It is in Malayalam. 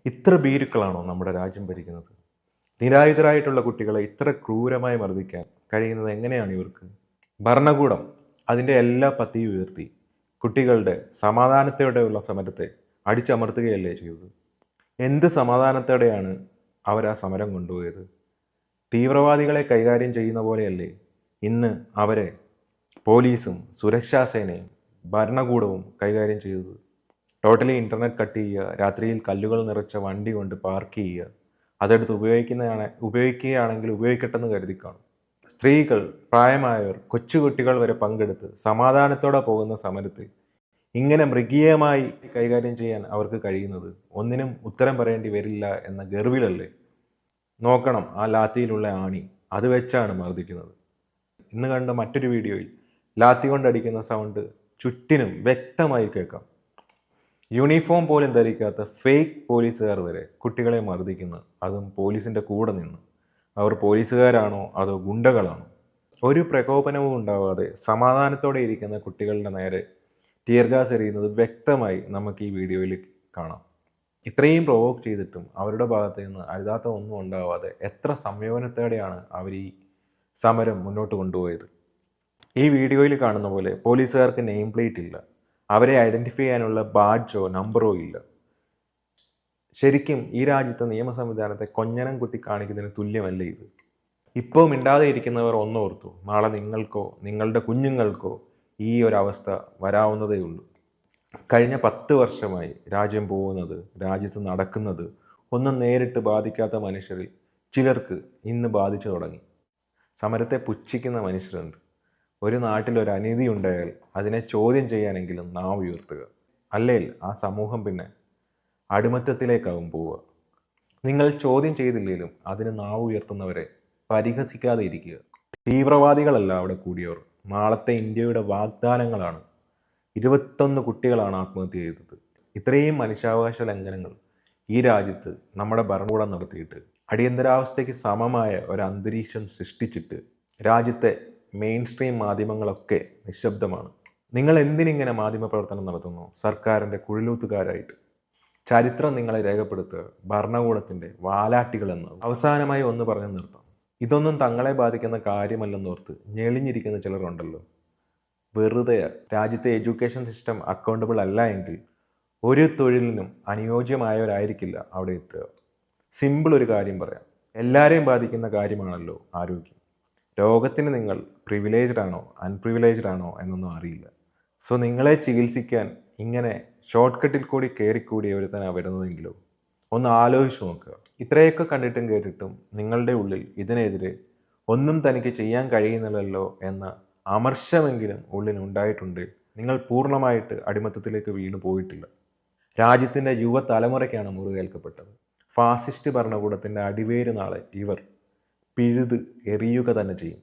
ഇത്ര ഭീരുക്കളാണോ നമ്മുടെ രാജ്യം ഭരിക്കുന്നത്? നിരായുധരായിട്ടുള്ള കുട്ടികളെ ഇത്ര ക്രൂരമായി മർദ്ദിക്കാൻ കഴിയുന്നത് എങ്ങനെയാണ് ഇവർക്ക്? ഭരണകൂടം അതിൻ്റെ എല്ലാ പത്തിയും ഉയർത്തി കുട്ടികളുടെ സമാധാനത്തോടെയുള്ള സമരത്തെ അടിച്ചമർത്തുകയല്ലേ ചെയ്തത്? എന്ത് സമാധാനത്തോടെയാണ് അവർ ആ സമരം കൊണ്ടുപോയത്? തീവ്രവാദികളെ കൈകാര്യം ചെയ്യുന്ന പോലെയല്ലേ ഇന്ന് അവരെ പോലീസും സുരക്ഷാ സേനയും ഭരണകൂടവും കൈകാര്യം ചെയ്തത്? ടോട്ടലി ഇൻ്റർനെറ്റ് കട്ട് ചെയ്യുക, രാത്രിയിൽ കല്ലുകൾ നിറച്ച വണ്ടി കൊണ്ട് പാർക്ക് ചെയ്യുക, അതെടുത്ത് ഉപയോഗിക്കുകയാണെങ്കിൽ ഉപയോഗിക്കട്ടെന്ന് കരുതി കാണും. സ്ത്രീകൾ, പ്രായമായവർ, കൊച്ചുകുട്ടികൾ വരെ പങ്കെടുത്ത് സമാധാനത്തോടെ പോകുന്ന സമരത്തിൽ ഇങ്ങനെ മൃഗീയമായി കൈകാര്യം ചെയ്യാൻ അവർക്ക് കഴിയുന്നത് ഒന്നിനും ഉത്തരം പറയേണ്ടി വരില്ല എന്ന ഗർവിലല്ലേ? നോക്കണം ആ ലാത്തിയിലുള്ള ആണി, അത് വെച്ചാണ് മർദ്ദിക്കുന്നത്. ഇന്ന് കണ്ട മറ്റൊരു വീഡിയോയിൽ ലാത്തി കൊണ്ടടിക്കുന്ന സൗണ്ട് ചുറ്റിനും വ്യക്തമായി കേൾക്കാം. യൂണിഫോം പോലും ധരിക്കാത്ത ഫേക്ക് പോലീസുകാർ വരെ കുട്ടികളെ മർദ്ദിക്കുന്നു, അതും പോലീസിൻ്റെ കൂടെ നിന്ന്. അവർ പോലീസുകാരാണോ അതോ ഗുണ്ടകളാണോ? ഒരു പ്രകോപനവും ഉണ്ടാവാതെ സമാധാനത്തോടെ ഇരിക്കുന്ന കുട്ടികളുടെ നേരെ ടിയർ ഗ്യാസ് എറിയുന്നത് വ്യക്തമായി നമുക്ക് ഈ വീഡിയോയിൽ കാണാം. ഇത്രയും പ്രൊവോക്ക് ചെയ്തിട്ടും അവരുടെ ഭാഗത്ത് നിന്ന് അരുതാത്ത ഒന്നും ഉണ്ടാവാതെ എത്ര സംയമനത്തോടെയാണ് അവർ ഈ സമരം മുന്നോട്ട് കൊണ്ടുപോയത്. ഈ വീഡിയോയിൽ കാണുന്ന പോലെ പോലീസുകാർക്ക് നെയിം പ്ലേറ്റ് ഇല്ല, അവരെ ഐഡൻറ്റിഫൈ ചെയ്യാനുള്ള ബാഡ്ജോ നമ്പറോ ഇല്ല. ശരിക്കും ഈ രാജ്യത്തെ നിയമ സംവിധാനത്തെ കൊഞ്ഞനം കുത്തി കാണിക്കുന്നതിന് തുല്യമല്ലേ ഇത്? ഇപ്പോൾ മിണ്ടാതെ ഇരിക്കുന്നവർ ഒന്നോർത്തു, നാളെ നിങ്ങൾക്കോ നിങ്ങളുടെ കുഞ്ഞുങ്ങൾക്കോ ഈ ഒരവസ്ഥ വരാവുന്നതേ ഉള്ളൂ. കഴിഞ്ഞ 10 വർഷമായി രാജ്യം പോകുന്നത്, രാജ്യത്ത് നടക്കുന്നത് ഒന്നും നേരിട്ട് ബാധിക്കാത്ത മനുഷ്യരിൽ ചിലർക്ക് ഇന്ന് ബാധിച്ചു തുടങ്ങി. സമരത്തെ പുച്ഛിക്കുന്ന മനുഷ്യരുണ്ട്. ഒരു നാട്ടിൽ ഒരു അനീതി ഉണ്ടായാൽ അതിനെ ചോദ്യം ചെയ്യാനെങ്കിലും നാവ് ഉയർത്തുക, അല്ലെങ്കിൽ ആ സമൂഹം പിന്നെ അടിമത്തത്തിലേക്കാവും പോവുക. നിങ്ങൾ ചോദ്യം ചെയ്തില്ലെങ്കിലും അതിന് നാവ് ഉയർത്തുന്നവരെ പരിഹസിക്കാതെ ഇരിക്കുക. തീവ്രവാദികളല്ല അവിടെ കൂടിയവർ, നാളത്തെ ഇന്ത്യയുടെ വാഗ്ദാനങ്ങളാണ്. 21 കുട്ടികളാണ് ആത്മഹത്യ ചെയ്തത്. ഇത്രയും മനുഷ്യാവകാശ ലംഘനങ്ങൾ ഈ രാജ്യത്ത് നമ്മുടെ ഭരണകൂടം നടത്തിയിട്ട് അടിയന്തരാവസ്ഥയ്ക്ക് സമമായ ഒരു അന്തരീക്ഷം സൃഷ്ടിച്ചിട്ട് രാജ്യത്തെ മെയിൻ സ്ട്രീം മാധ്യമങ്ങളൊക്കെ നിശബ്ദമാണ്. നിങ്ങൾ എന്തിനിങ്ങനെ മാധ്യമ പ്രവർത്തനം നടത്തുന്നു? സർക്കാരിൻ്റെ കുഴലൂത്തുകാരായിട്ട്. ചരിത്രം നിങ്ങളെ രേഖപ്പെടുത്തുക ഭരണകൂടത്തിൻ്റെ വാലാട്ടികളെന്ന്. അവസാനമായി ഒന്ന് പറഞ്ഞു നിർത്താം. ഇതൊന്നും തങ്ങളെ ബാധിക്കുന്ന കാര്യമല്ലെന്നോർത്ത് ഞെളിഞ്ഞിരിക്കുന്ന ചിലരുണ്ടല്ലോ. വെറുതെ രാജ്യത്തെ എഡ്യൂക്കേഷൻ സിസ്റ്റം അക്കൗണ്ടബിൾ അല്ല എങ്കിൽ ഒരു തൊഴിലിനും അനുയോജ്യമായവരായിരിക്കില്ല അവിടെ എത്തുക. സിമ്പിൾ ഒരു കാര്യം പറയാം, എല്ലാവരെയും ബാധിക്കുന്ന കാര്യമാണല്ലോ ആരോഗ്യം. രോഗത്തിന് നിങ്ങൾ പ്രിവിലേജ്ഡ് ആണോ അൺപ്രിവിലേജ്ഡ് ആണോ എന്നൊന്നും അറിയില്ല. സോ നിങ്ങളെ ചികിത്സിക്കാൻ ഇങ്ങനെ ഷോർട്ട് കട്ടിൽ കൂടി കയറിക്കൂടി ഒരുത്തനാണ് വരുന്നതെങ്കിലോ ഒന്ന് ആലോചിച്ച് നോക്കുക. ഇത്രയൊക്കെ കണ്ടിട്ടും കേട്ടിട്ടും നിങ്ങളുടെ ഉള്ളിൽ ഇതിനെതിരെ ഒന്നും തനിക്ക് ചെയ്യാൻ കഴിയുന്നില്ലല്ലോ എന്ന അമർഷമെങ്കിലും ഉള്ളിലുണ്ടായിട്ടുണ്ട്. നിങ്ങൾ പൂർണ്ണമായിട്ട് അടിമത്തത്തിലേക്ക് വീണു പോയിട്ടില്ല. രാജ്യത്തിൻ്റെ യുവതലമുറയ്ക്കാണ് മുറിവേൽക്കപ്പെട്ടത്. ഫാസിസ്റ്റ് ഭരണകൂടത്തിൻ്റെ അടിവേര് നാളെ ഇവർ പിഴുത് എറിയുക തന്നെ ചെയ്യും.